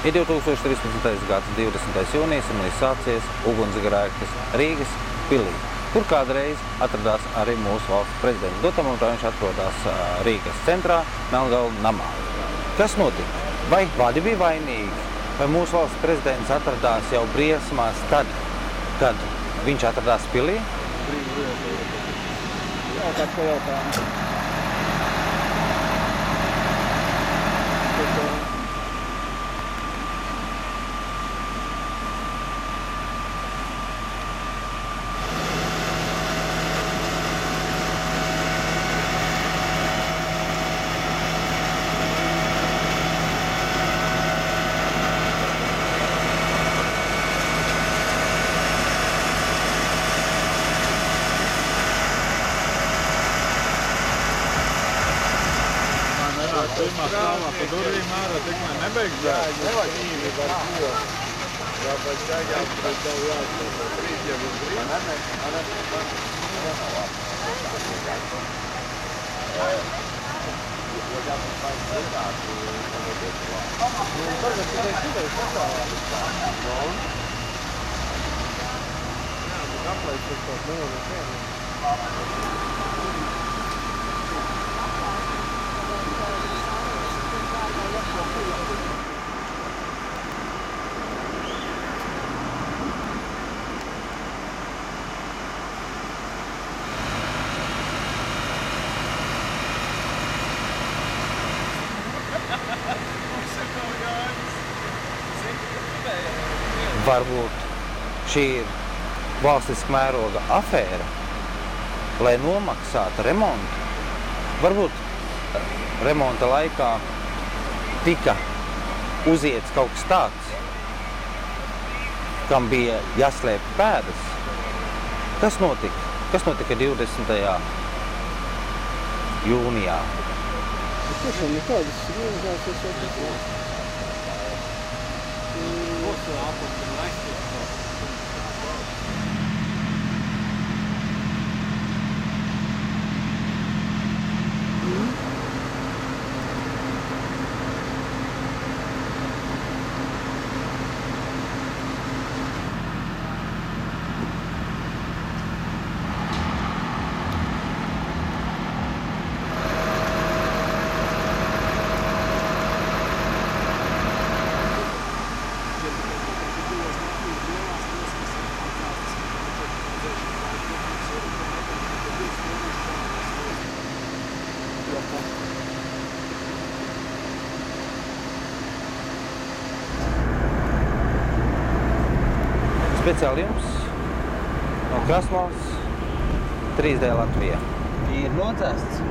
Ir 2013. gads 20. jūnijas un ir sācies ugunsgrēks Rīgas pilī, kur kādreiz atradās arī mūsu valsts prezidents. Dotam un viņš atrodas Rīgas centrā, Melngalvu namā. Kas notika? Vai vadi bija vainīgi? Vai mūsu valsts prezidents atradās jau briesmās tad, kad viņš atradās pilī? Jautāt, ko jautājumu. Pirmā stāvā pa durvīm ārā, tikmēr nebeigs dārgi. Nevajag īvi var ko. Jāpēc jāgāt, bet tev jāsaka. Rīt jau uz rīt. Varbūt šī ir valstiska mēroga afēra, lai nomaksātu remontu. Varbūt remonta laikā tika uziets kaut kas tāds, kam bija jāslēp pēdas. Kas notika? Kas notika 20. jūnijā? Tiešām nekādas realizācijas jau tas ir. Speciāli jums no Krasnodas, 3D Latvijā. Ir nocēsts.